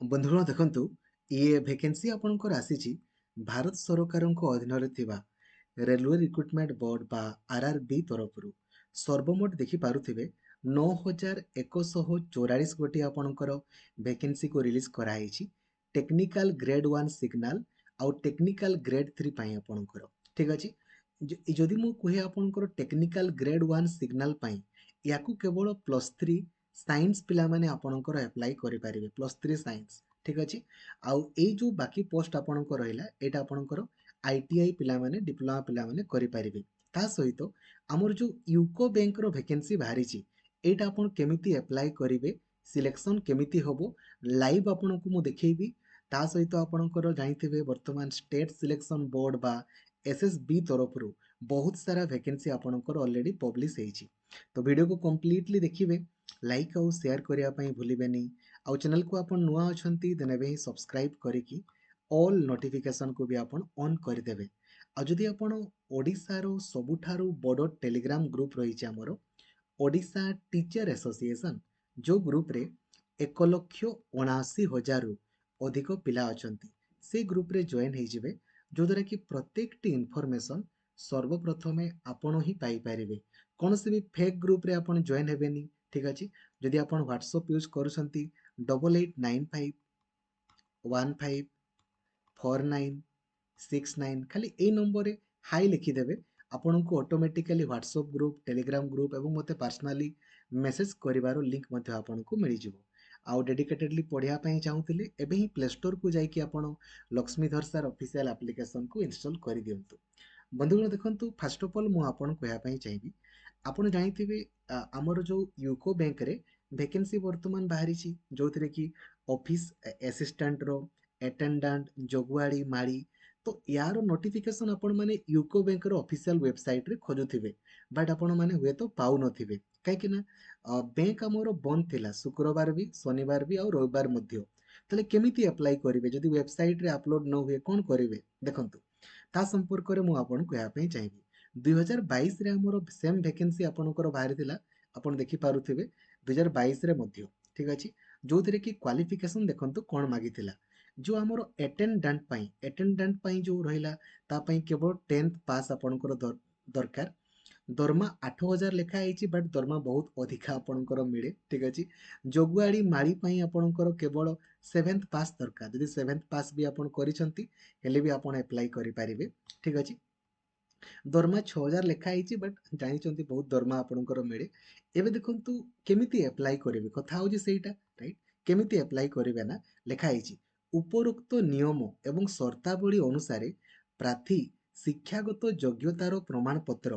ବନ୍ଧୁଗଣ ଦେଖନ୍ତୁ, ଇଏ ଭେକେନ୍ସି ଆପଣଙ୍କର ଆସିଛି ଭାରତ ସରକାରଙ୍କ ଅଧୀନରେ ଥିବା ରେଲୱେ ରିକ୍ରୁଟମେଣ୍ଟ ବୋର୍ଡ ବା RRB ତରଫରୁ। ସର୍ବମୋଟ ଦେଖିପାରୁଥିବେ 9,144 ଗୋଟି ଆପଣଙ୍କର ଭେକେନ୍ସିକୁ ରିଲିଜ୍ କରାହେଇଛି ଟେକ୍ନିକାଲ ଗ୍ରେଡ୍ 1 ସିଗ୍ନାଲ ଆଉ ଟେକ୍ନିକାଲ ଗ୍ରେଡ୍ 3 ପାଇଁ ଆପଣଙ୍କର। ଠିକ୍ ଅଛି। ଯଦି ମୁଁ କୁହେ ଆପଣଙ୍କର ଟେକ୍ନିକାଲ ଗ୍ରେଡ୍ 1 ସିଗ୍ନାଲ ପାଇଁ, ୟାକୁ କେବଳ +3 ସାଇନ୍ସ ପିଲାମାନେ ଆପଣଙ୍କର ଆପ୍ଲାଏ କରିପାରିବେ, +3 ସାଇନ୍ସ। ଠିକ୍ ଅଛି। ଆଉ ଏଇ ଯେଉଁ ବାକି ପୋଷ୍ଟ ଆପଣଙ୍କର ରହିଲା, ଏଇଟା ଆପଣଙ୍କର ITI ପିଲାମାନେ, ଡିପ୍ଲୋମା ପିଲାମାନେ କରିପାରିବେ। ତା ସହିତ ଆମର ଯେଉଁ ୟୁକୋ ବ୍ୟାଙ୍କର ଭେକେନ୍ସି ବାହାରିଛି, ଏଇଟା ଆପଣ କେମିତି ଆପ୍ଲାଏ କରିବେ, ସିଲେକ୍ସନ୍ କେମିତି ହେବ, ଲାଇଭ୍ ଆପଣଙ୍କୁ ମୁଁ ଦେଖେଇବି। ତା ସହିତ ଆପଣଙ୍କର ଜାଣିଥିବେ ବର୍ତ୍ତମାନ ଷ୍ଟେଟ୍ ସିଲେକ୍ସନ୍ ବୋର୍ଡ ବା SSB ତରଫରୁ ବହୁତ ସାରା ଭେକେନ୍ସି ଆପଣଙ୍କର ଅଲରେଡ଼ି ପବ୍ଲିଶ ହେଇଛି। ତ ଭିଡ଼ିଓକୁ କମ୍ପ୍ଲିଟଲି ଦେଖିବେ, ଲାଇକ୍ ଆଉ ସେୟାର କରିବା ପାଇଁ ଭୁଲିବେନି। ଆଉ ଚ୍ୟାନେଲକୁ ଆପଣ ନୂଆ ଅଛନ୍ତି ଦେନ୍ ଏବେ ହିଁ ସବସ୍କ୍ରାଇବ୍ କରିକି ଅଲ୍ ନୋଟିଫିକେସନ୍କୁ ବି ଆପଣ ଅନ୍ କରିଦେବେ। ଆଉ ଯଦି ଆପଣ ଓଡ଼ିଶାର ସବୁଠାରୁ ବଡ଼ ଟେଲିଗ୍ରାମ ଗ୍ରୁପ୍ ରହିଛି ଆମର ଓଡ଼ିଶା ଟିଚର ଆସୋସିଏସନ୍, ଯେଉଁ ଗ୍ରୁପ୍ରେ 1,79,000ରୁ ଅଧିକ ପିଲା ଅଛନ୍ତି, ସେ ଗ୍ରୁପ୍ରେ ଜଏନ୍ ହେଇଯିବେ, ଯେଉଁଦ୍ୱାରା କି ପ୍ରତ୍ୟେକଟି ଇନଫର୍ମେସନ୍ ସର୍ବପ୍ରଥମେ ଆପଣ ହିଁ ପାଇପାରିବେ। କୌଣସି ବି ଫେକ୍ ଗ୍ରୁପ୍ରେ ଆପଣ ଜଏନ୍ ହେବେନି। ଠିକ୍ ଅଛି। ଯଦି ଆପଣ ହ୍ୱାଟ୍ସଆପ୍ ୟୁଜ୍ କରୁଛନ୍ତି 8895154969, ଖାଲି ଏଇ ନମ୍ବରରେ ହାଇ ଲେଖିଦେବେ, ଆପଣଙ୍କୁ automatically WhatsApp group, Telegram group ଏବଂ ମୋତେ ପର୍ସନାଲି ମେସେଜ୍ କରିବାର ଲିଙ୍କ୍ ମଧ୍ୟ ଆପଣଙ୍କୁ ମିଳିଯିବ। ଆଉ ଡେଡିକେଟେଡ଼ଲି ପଢ଼ିବା ପାଇଁ ଚାହୁଁଥିଲେ ଏବେ ହିଁ ପ୍ଲେ ଷ୍ଟୋରକୁ ଯାଇକି ଆପଣ ଲକ୍ଷ୍ମୀଧର ସାର୍ ଅଫିସିଆଲ୍ ଆପ୍ଲିକେସନକୁ ଇନଷ୍ଟଲ୍ କରିଦିଅନ୍ତୁ। ବନ୍ଧୁଗଣ ଦେଖନ୍ତୁ, ଫାଷ୍ଟ ଅଫ୍ ଅଲ୍ ମୁଁ ଆପଣଙ୍କୁ କହିବା ପାଇଁ ଚାହିଁବି, ଆପଣ ଜାଣିଥିବେ ଆମର ଯେଉଁ ୟୁକୋ ବ୍ୟାଙ୍କରେ ଭେକେନ୍ସି ବର୍ତ୍ତମାନ ବାହାରିଛି, ଯେଉଁଥିରେ କି ଅଫିସ୍ ଆସିଷ୍ଟାଣ୍ଟର, ଆଟେଣ୍ଡାଣ୍ଟ, ଜଗୁଆଳି, ମାଳି। ତ ୟାର ନୋଟିଫିକେସନ୍ ଆପଣମାନେ ୟୁକୋ ବ୍ୟାଙ୍କର ଅଫିସିଆଲ ୱେବସାଇଟ୍ରେ ଖୋଜୁଥିବେ, ବଟ୍ ଆପଣମାନେ ହୁଏତ ପାଉନଥିବେ। କାହିଁକି ନା ବ୍ୟାଙ୍କ ଆମର ବନ୍ଦ ଥିଲା ଶୁକ୍ରବାର ବି, ଶନିବାର ବି ଆଉ ରବିବାର ମଧ୍ୟ। ତାହେଲେ କେମିତି ଆପ୍ଲାଏ କରିବେ ଯଦି ୱେବସାଇଟ୍ରେ ଅପଲୋଡ଼ ନ ହୁଏ, କ'ଣ କରିବେ? ଦେଖନ୍ତୁ, ତା ସମ୍ପର୍କରେ ମୁଁ ଆପଣଙ୍କୁ କହିବା ପାଇଁ ଚାହିଁବି। 2022ରେ ଆମର ସେମ୍ ଭେକେନ୍ସି ଆପଣଙ୍କର ବାହାରିଥିଲା, ଆପଣ ଦେଖିପାରୁଥିବେ 2022ରେ ମଧ୍ୟ। ଠିକ୍ ଅଛି। ଯେଉଁଥିରେ କି କ୍ୱାଲିଫିକେସନ୍ ଦେଖନ୍ତୁ କ'ଣ ମାଗିଥିଲା। ଯେଉଁ ଆମର ଆଟେଣ୍ଡାଣ୍ଟ ପାଇଁ ଯେଉଁ ରହିଲା, ତା ପାଇଁ କେବଳ 10th ପାସ୍ ଆପଣଙ୍କର ଦରକାର। ଦରମା 8,000 ଲେଖା ହେଇଛି, ବଟ୍ ଦରମା ବହୁତ ଅଧିକା ଆପଣଙ୍କର ମିଳେ। ଠିକ୍ ଅଛି। ଜଗୁଆଳି, ମାଳି ପାଇଁ ଆପଣଙ୍କର କେବଳ 7th ପାସ୍ ଦରକାର। ଯଦି 7th ପାସ୍ ବି ଆପଣ କରିଛନ୍ତି, ହେଲେ ବି ଆପଣ ଆପ୍ଲାଏ କରିପାରିବେ। ଠିକ୍ ଅଛି। ଦରମା 6,000 ଲେଖା ହେଇଛି, ବଟ୍ ଜାଣିଛନ୍ତି ବହୁତ ଦରମା ଆପଣଙ୍କର ମିଳେ। ଏବେ ଦେଖନ୍ତୁ କେମିତି ଆପ୍ଲାଏ କରିବେ, କଥା ହେଉଛି ସେଇଟା, ରାଇଟ୍? କେମିତି ଆପ୍ଲାଏ କରିବେ ନା, ଲେଖା ହେଇଛି ଉପରୋକ୍ତ ନିୟମ ଏବଂ ସର୍ତ୍ତାବଳୀ ଅନୁସାରେ ପ୍ରାର୍ଥୀ ଶିକ୍ଷାଗତ ଯୋଗ୍ୟତାର ପ୍ରମାଣପତ୍ର,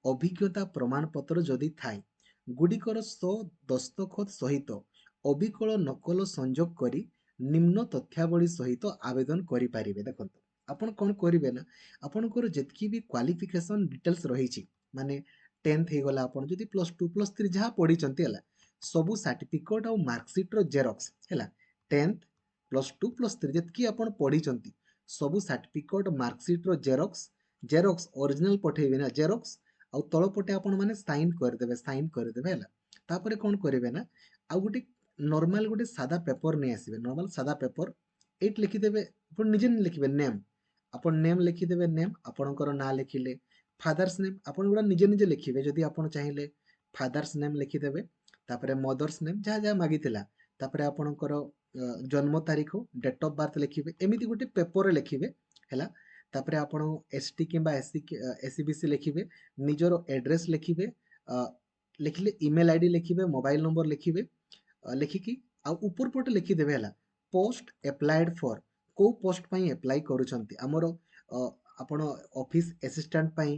ଅଭିଜ୍ଞତା ପ୍ରମାଣପତ୍ର ଯଦି ଥାଏ, ଗୁଡ଼ିକର ଦସ୍ତଖତ ସହିତ ଅବିକଳ ନକଲ ସଂଯୋଗ କରି ନିମ୍ନ ତଥ୍ୟାବଳୀ ସହିତ ଆବେଦନ କରିପାରିବେ। ଦେଖନ୍ତୁ, ଆପଣ କ'ଣ କରିବେ ନା, ଆପଣଙ୍କର ଯେତିକି ବି କ୍ୱାଲିଫିକେସନ୍ ଡିଟେଲ୍ସ ରହିଛି, ମାନେ 10th ହେଇଗଲା, ଆପଣ ଯଦି +2 +3 ଯାହା ପଢ଼ିଛନ୍ତି ହେଲା, ସବୁ ସାର୍ଟିଫିକେଟ୍ ଆଉ ମାର୍କସିଟ୍ର ଜେରକ୍ସ ହେଲା, 10th +2 +3 ଯେତିକି ଆପଣ ପଢ଼ିଛନ୍ତି, ସବୁ ସାର୍ଟିଫିକେଟ୍ ମାର୍କସିଟ୍ର ଜେରକ୍ସ ଅରିଜିନାଲ୍ ପଠେଇବେ ନା, ଜେରକ୍ସ ଆଉ ତଳପଟେ ଆପଣମାନେ ସାଇନ୍ କରିଦେବେ ହେଲା। ତାପରେ କ'ଣ କରିବେ ନା, ଆଉ ଗୋଟେ ନର୍ମାଲ ଗୋଟେ ସାଦା ପେପର ନେଇ ଆସିବେ, ନର୍ମାଲ ସାଦା ପେପର। ଏଇଠି ଲେଖିଦେବେ, ଆପଣ ନିଜେ ଲେଖିବେ ନେମ୍, ଆପଣ ନେମ୍ ଲେଖିଦେବେ, ନେମ୍ ଆପଣଙ୍କର ନାଁ ଲେଖିଲେ, ଫାଦର୍ସ ନେମ୍ ଆପଣ ଗୁଡ଼ା ନିଜେ ନିଜେ ଲେଖିବେ। ଯଦି ଆପଣ ଚାହିଁଲେ ଫାଦର୍ସ ନେମ୍ ଲେଖିଦେବେ, ତାପରେ ମଦର୍ସ ନେମ୍ ଯାହା ଯାହା ମାଗିଥିଲା, ତାପରେ ଆପଣଙ୍କର ଜନ୍ମ ତାରିଖ, ଡେଟ୍ ଅଫ୍ ବାର୍ଥ ଲେଖିବେ, ଏମିତି ଗୋଟେ ପେପରରେ ଲେଖିବେ ହେଲା। ତାପରେ ଆପଣ ST କିମ୍ବା SCBC ଲେଖିବେ, ନିଜର ଆଡ୍ରେସ୍ ଲେଖିବେ, ଲେଖିଲେ ଇମେଲ୍ ID ଲେଖିବେ, ମୋବାଇଲ ନମ୍ବର ଲେଖିବେ, ଲେଖିକି ଆଉ ଉପର ପଟେ ଲେଖିଦେବେ ହେଲା, ପୋଷ୍ଟ ଆପ୍ଲାଏଡ୍ ଫର୍, କେଉଁ ପୋଷ୍ଟ ପାଇଁ ଆପ୍ଲାଏ କରୁଛନ୍ତି। ଆମର ଆପଣ ଅଫିସ୍ ଆସିଷ୍ଟାଣ୍ଟ ପାଇଁ,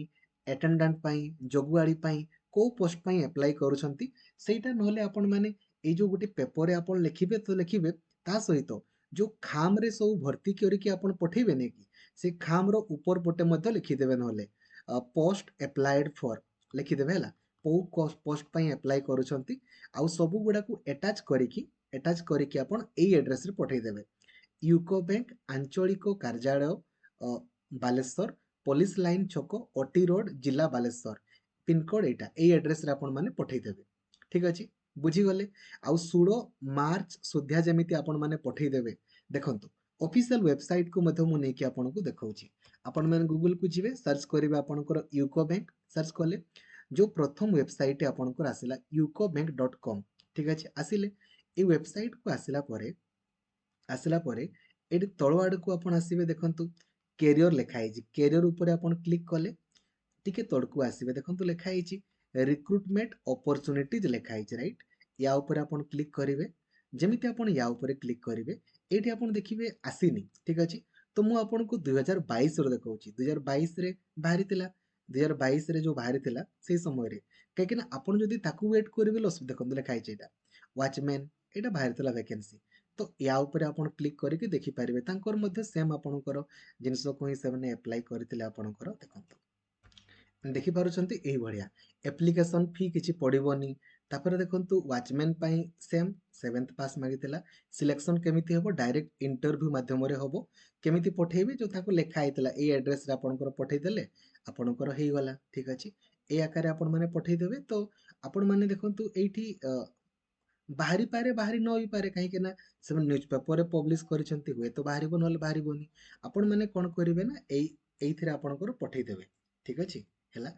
ଆଟେଣ୍ଡାଣ୍ଟ ପାଇଁ, ଜଗୁଆଳି ପାଇଁ କେଉଁ ପୋଷ୍ଟ ପାଇଁ ଆପ୍ଲାଏ କରୁଛନ୍ତି ସେଇଟା। ନହେଲେ ଆପଣମାନେ ଏଇ ଯେଉଁ ଗୋଟେ ପେପରରେ ଆପଣ ଲେଖିବେ ତ ଲେଖିବେ, ତା ସହିତ ଯେଉଁ ଖାମରେ ସବୁ ଭର୍ତ୍ତି କରିକି ଆପଣ ପଠେଇବେନି କି, ସେ ଖାମର ଉପର ପଟେ ମଧ୍ୟ ଲେଖିଦେବେ, ନହେଲେ ପୋଷ୍ଟ ଆପ୍ଲାଏଡ୍ ଫର୍ ଲେଖିଦେବେ ହେଲା, କେଉଁ ପୋଷ୍ଟ ପାଇଁ ଆପ୍ଲାଏ କରୁଛନ୍ତି। ଆଉ ସବୁ ଗୁଡ଼ାକୁ ଆଟାଚ୍ କରିକି ଆପଣ ଏଇ ଆଡ୍ରେସ୍ରେ ପଠେଇଦେବେ। ୟୁକୋ ବ୍ୟାଙ୍କ ଆଞ୍ଚଳିକ କାର୍ଯ୍ୟାଳୟ, ବାଲେଶ୍ୱର, ପୋଲିସ ଲାଇନ୍ ଛକ, OT ରୋଡ, ଜିଲ୍ଲା ବାଲେଶ୍ୱର, ପିନକୋଡ୍ ଏଇଟା, ଏଇ ଆଡ୍ରେସ୍ରେ ଆପଣମାନେ ପଠେଇଦେବେ। ଠିକ୍ ଅଛି। बुझीगले आउ सुडो मार्च सुधा जमी आपण मैंने पठे देवे देखो ऑफिशियल वेबसाइट को मध्य मुझे नहीं आपन को देखा आपण मैंने गूगल को जी सर्च करेंगे आपंकर यूको बैंक सर्च कले जो प्रथम वेबसाइट आपंकर आसला ucobbank.com ठीक अच्छे आसिले ये वेबसाइट को आसला ये तल आड़ को आप आसवे देखु कैरियर लिखाई कैरियर उपर आप क्लिक कले टिके तड़कू आसवे देखो लिखाई रिक्रुटमेंट अपॉर्चुनिटीज लिखाई रईट या ऊपर आप क्लिक करेंगे जमी आप या क्लिक करेंगे ये आप देखिए आसीनी ठीक अच्छे तो मुझे आपन को 2022 देखा 2022 बाहरी 2022 जो बाहरी से समय कहीं आपड़ जदि वेट करेंगे लस देखो लिखाई यहाँ वाचमैन यहाँ बाहरी वैकेंसी तो या ऊपर आप क्लिक करके देखिपारे सेम आपणकर जिनस को ही से एप्लाई करते आपणकर देखते देखिपुंट यही एप्लिकेशन फी किसी पड़ोनी तापर देखो वाचमैन सेम 7th पास मागी सिलेक्शन केमी हम डायरेक्ट इंटरव्यू मध्यम हम केमी पठेबे जो ताको लिखाई ये एड्रेस आपंकर पठेदेले आपणकर हो गला ठीक अच्छे ये आकार आपण मैंने पठेदेवे तो आपण मैंने देखु ये बाहरी पारे बाहरी न पारे कहीं से न्यूज पेपर पब्लिश करछंती हुए तो बाहर ना बाहर आपण मैंने कौन करेंगे ना ये आपणकर पठेदेवे ठीक अच्छे है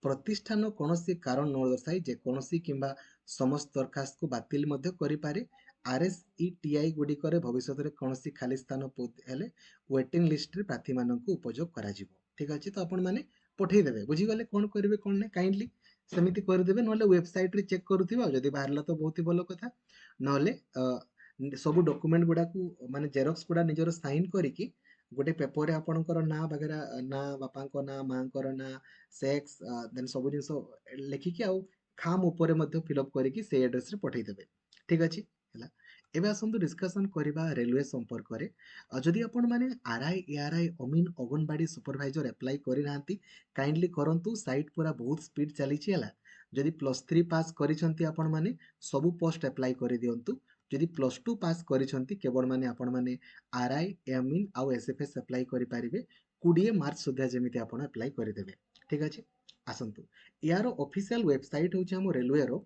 प्रतिष्ठान कौन कारण न दर्शाई जेकोसी किंबा समस्त दरखास्त को बातिल करें RSETI गुड़िकर भविष्य में कौन खाली स्थान हेले वेटिंग लिस्ट रे प्रार्थी मानक उपयोग करा ठीक अच्छे तो आपण मैंने पठेदेवे बुझीगले कौन करेंगे कौन ना काइंडली सेमती करदेवे ना वेबसाइट रे चेक करुवा जदि बाहर तो बहुत ही भल कथा ना सब डॉक्यूमेंट गुड़ा को माने जेरॉक्स गुड़ा निजर साइन करिकी गोटे पेपर रे आपणकर ना वगैरह ना बापा ना माँ ना सेक्स देन सब जिन लिखिकी आउ खाम उपर फिलअप करके से एड्रेस रे पठेदेवे ठीक अच्छे है एवं आसतु डिस्कसन करवा रेलवे संपर्क में जदि आपण मैंने RI ARI अमीन अंगनवाड़ी सुपरभाइजर एप्लाई करना काइंडली करंतु साइट पूरा बहुत स्पीड चली जदि +3 पास करिसेंती आपण माने सबु पोस्ट एप्लाई कर दियंतु जदि +2 पास करिसेंती केवल माने आपण माने RI एमीन आउ SFS एप्लाई करि पारिबे 20 मार्च सुधा जमिति आपण एप्लाई करदेवे ठीक अच्छे आसतु यार ऑफिशियल वेबसाइट हूँ आम रेलवे रो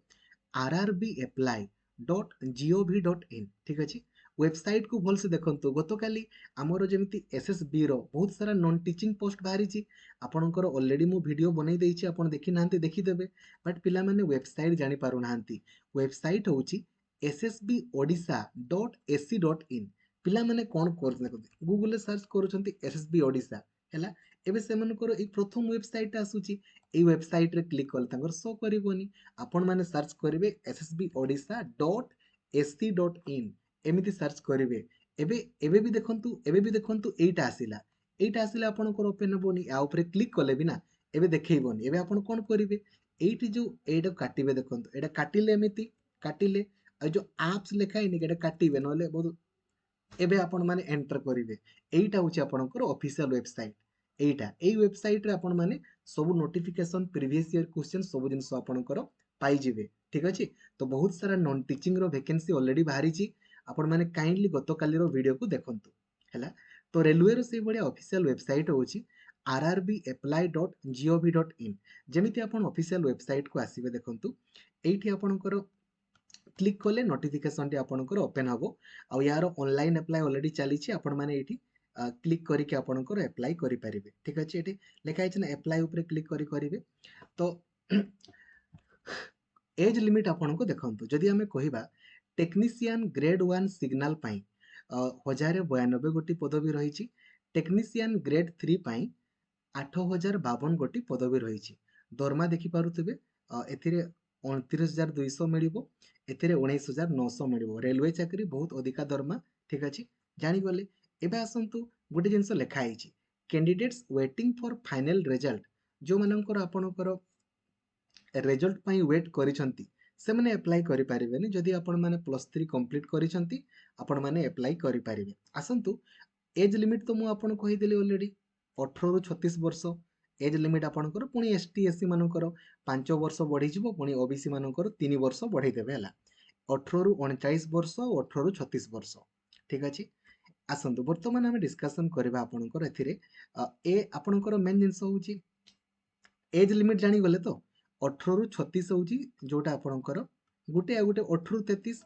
rrbapply.gov.in ठीक अच्छे वेबसाइट को भल से देखो गतकाली आमर जमी SSB रो बहुत सारा नॉन टीचिंग पोस्ट बाहरी आपणकर ऑलरेडी मु वीडियो बनई देछि आपण देखि नांती देखिदेबे बट पिला माने वेबसाइट जानि पारु नांती वेबसाइट होछि ssbodisha.ac.in पिला माने कोन कोर्स देखो गूगल रे सर्च करूछंती SSB ओडिशा हैला एबे सेमानकर एक प्रथम वेबसाइट आसुची ए वेबसाइट रे क्लिक कल तांगर शो करबोनी आपण माने सर्च करिवे ssbodisha.ac.in एमिति सर्च करिवे एबे भी देखंतु एटा आसिला आपनकर ओपन होबोनी आ ऊपर क्लिक कले भी ना एबे देखैबोनी एबे आपण कोन करिवे एठी जो एटा काटिबे देखंतु एटा काटिले एमिति काटिले आ जो एप्स लिखाइनी एटा काटिबे नले बहुत एबे आपण माने एंटर करिवे एटा होची आपनकर ऑफिशियल वेबसाइट एटा एई वेबसाइट रे आपण माने सब नोटिफिकेशन प्रीवियस ईयर क्वेश्चन सब जिंस आपनकर पाई जिवे ठीक अछि तो बहुत सारा नॉन टीचिंग रो वैकेंसी ऑलरेडी बाहरी छी आपण माने काइंडली गतकाली रो वीडियो को देखंतु हैला तो रेलवे रो से बढिया ऑफिशियल वेबसाइट होची rrbapply.gov.in जेमिति आपण ऑफिशियल वेबसाइट को आसीबे देखंतु एठी आपनकर क्लिक कले नोटिफिकेशन टी आपनकर ओपन हबो आ यार ऑनलाइन अप्लाई ऑलरेडी चली छी आपण माने एठी क्लिक करके आपनकर अप्लाई करि परिबे ठीक अछि एठी लिखा अछि ना अप्लाई ऊपर क्लिक करि करिवे तो एज लिमिट आपनको देखंतु जदि हमें कहिबा टेक्नीशियन ग्रेड 1 सिग्नल पाई 1092 गोटी पदवी रही टेक्नीशियन ग्रेड 3 पाई 8052 गोटी पदवी रही दरमा देखि पारुथिबे एथिरे 29200 मिलिबो एथिरे 19900 मिलिबो रेलवे चाकरी बहुत अधिका दरमा ठीक अछि जानि गले एबे आसंतु गोटे जिंस लेखा आइछि candidates waiting for final result जो मानकर आपनकर रिजल्ट पाई वेट करिसंती से माने अप्लाई करि पारिबेनी जदि आपण माने +3 कंप्लीट करिसंती आपण माने अप्लाई करि पारिबे आसंतु एज लिमिट तो मु आपण कहि देली ऑलरेडी 18 रु 36 वर्ष एज लिमिट आपणकर पुणी ST SC मानकर 5 वर्ष बढ़ी जिवो पुणी OBC मानकर 3 वर्ष बढ़ी देबे हला 18 रु 39 वर्ष 18 रु 36 वर्ष ठीक अछि आसंतु वर्तमान हम डिस्कशन करबा आपणकर एथिरे ए आपणकर मेन जिंस होउची एज लिमिट जानी गले तो 18 रु 36 होउची जोटा आपणकर गुटे आ गुटे 18 ରୁ 33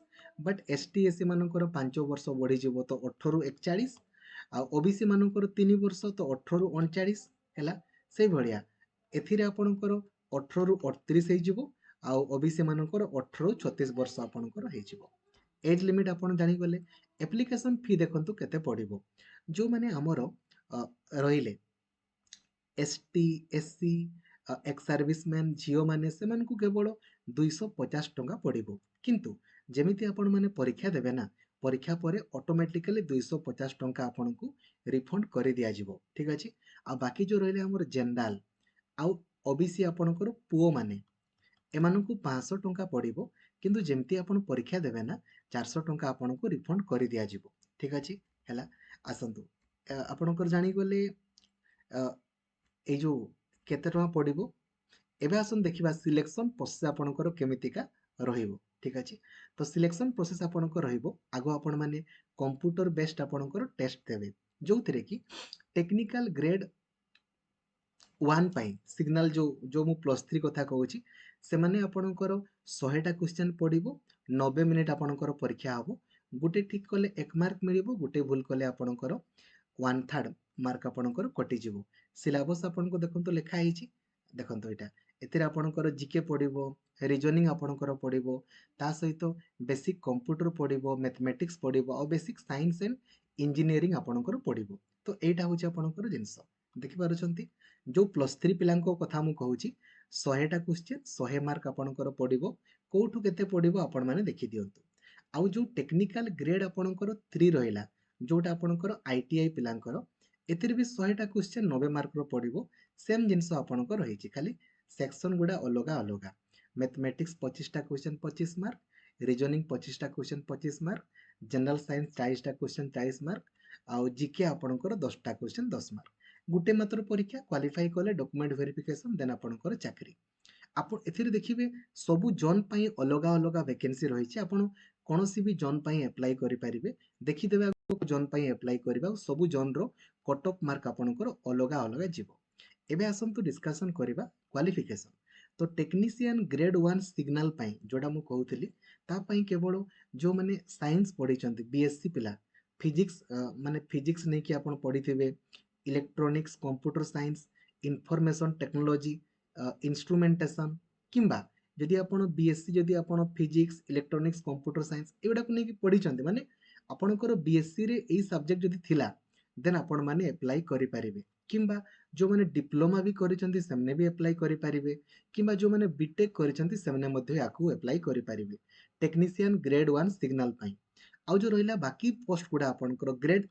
बट एसटी एससी मानकर 5 वर्ष बढ़ीଯିव तो 18 ରୁ 41 आ ओबीसी मानकर 3 वर्ष तो 18 ରୁ 39 हैला से भलिया एथिरे आपनकर 18 ରୁ 38 हेजिवो आ ओबीसी मानकर 18 ରୁ 36 वर्ष आपनकर हेजिवो एज लिमिट आपण जानि गले एप्लिकेशन फी देखंतु केते पड़िबो जो माने हमर रहिले एसटी एससी एक्स सर्विसमैन झील मैंने से केवल 250 टंका पड़ो किंतु जमिति आपण मैंने परीक्षा देवे ना परीक्षा पर ऑटोमेटिकली 250 टंका आपन को रिफंड कर दिज्व ठीक अच्छे आ बाकी जो रही आम जनरल आउ ओबीसी आपणकर पुओ मैंने एमानकु 500 टंका पड़ो किंतु जमती आपण परीक्षा देवे ना 400 टंका आपन को रिफंड कर दिज्व ठीक अच्छे है आसतु आपणकर जागले ये जो केते टंका पड़ो एबे आसन देखिबा सिलेक्शन प्रोसेस आपणकर केमितिका रहिबो ठीक अछि तो सिलेक्शन प्रोसेस आपणकर रहिबो आगो आपण माने कंप्यूटर बेस्ड आपणकर टेस्ट देबे जोथिरे कि टेक्निकल ग्रेड 1 पाई सिग्नल जो मु प्लस 3 कथा कहूची से माने आपणकर 100 टा क्वेश्चन पड़िबो 90 मिनिट आपणकर परीक्षा हबो गुटे ठीक कले 1 मार्क मिलिबो गुटे भूल कले आपणकर 1/3 मार्क आपणकर कटि जिवो सिलेबस आपनको देखंतो लेखा हिची देखंतो एटा एथिरे आपणकर जीके पड़िबो रीजनिंग आपणकर पड़िबो ता सहित बेसिक कंप्यूटर पड़िबो मैथमेटिक्स पड़िबो और बेसिक साइंस एंड इंजीनियरिंग आपणकर पड़िबो तो एटा होची आपणकर जिंस देखि पारुछंती जो प्लस 3 पिलांको कथा मु कहूची 100 टा क्वेश्चन 100 मार्क आपणकर पड़िबो कोठु केते पड़िबो आपण माने देखि दियंतु आउ जो टेक्निकल ग्रेड आपणकर 3 रहिला जोटा आपणकर आईटीआई पिलांकर एथिरे भी 100 टा क्वेश्चन 90 मार्क रो पड़िबो सेम जिंस आपणकर रहिची खाली सेक्शन गुड़ा अलग अलग मैथमेटिक्स 25 टा क्वेश्चन 25 मार्क रीजनिंग 25 टा क्वेश्चन 25 मार्क जनरल साइंस 40 टा क्वेश्चन 40 मार्क आउ जीके आपणकर 10 टा क्वेश्चन 10 मार्क गुटे मात्र परीक्षा क्वालिफाई कले डॉक्यूमेंट वेरिफिकेशन देन आपणकर चाकरी आपण एथिरे देखिबे सबु जोन पई अलग अलग वैकेंसी रहिछि आपण कोनोसी भी जोन पई अप्लाई करि परिबे देखि देबे जोन पई अप्लाई करबा सबु जोन रो कट ऑफ मार्क आपणकर अलग अलग जीवो एबे आसंतु डिस्कशन करबा क्वालिफिकेशन तो टेक्नीशियन ग्रेड 1 सिग्नल पाई जोड़ा मु कहूली ता पाई केवल जो माने साइंस पढ़ी बीएससी पिला फिजिक्स माने फिजिक्स नहीं कि आपण पढ़ी थे electronics computer science information technology instrumentation किंबा जदि आपण बीएससी जदि आपण फिजिक्स इलेक्ट्रोनिक्स कंप्यूटर साइंस एगुडा को नहीं पढ़ी माने आपणकर बीएससी रे एई सब्जेक्ट जदि थिला देन आपण माने अप्लाई करि परिबे किंबा जो माने डिप्लोमा भी करिसेंती सेमने भी अप्लाई करि परिबे किंबा जो माने बीटेक करिसेंती सेमने मध्ये याकू अप्लाई करि परिबे टेक्नीशियन ग्रेड 1 सिग्नल पाई आउ जो रहिला बाकी पोस्ट गुडा आपनकर ग्रेड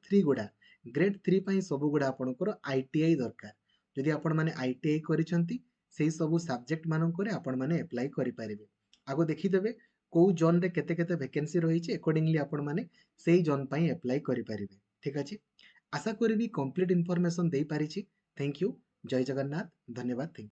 3 पाई सब गुडा आपनकर आईटीआई दरकार जदि आपण माने आईटीआई करिसेंती सेही सब सब्जेक्ट मानकर आपण माने अप्लाई करि परिबे आगो देखि देबे को जोन रे केते केते वैकेंसी रहिछि अकॉर्डिंगली आपण माने सेही जोन पाई अप्लाई करि परिबे ठीक अछि आशा करी कंप्लीट इनफॉरमेशन दे पारिछि थैंक यू जय जगन्नाथ धन्यवाद थैंक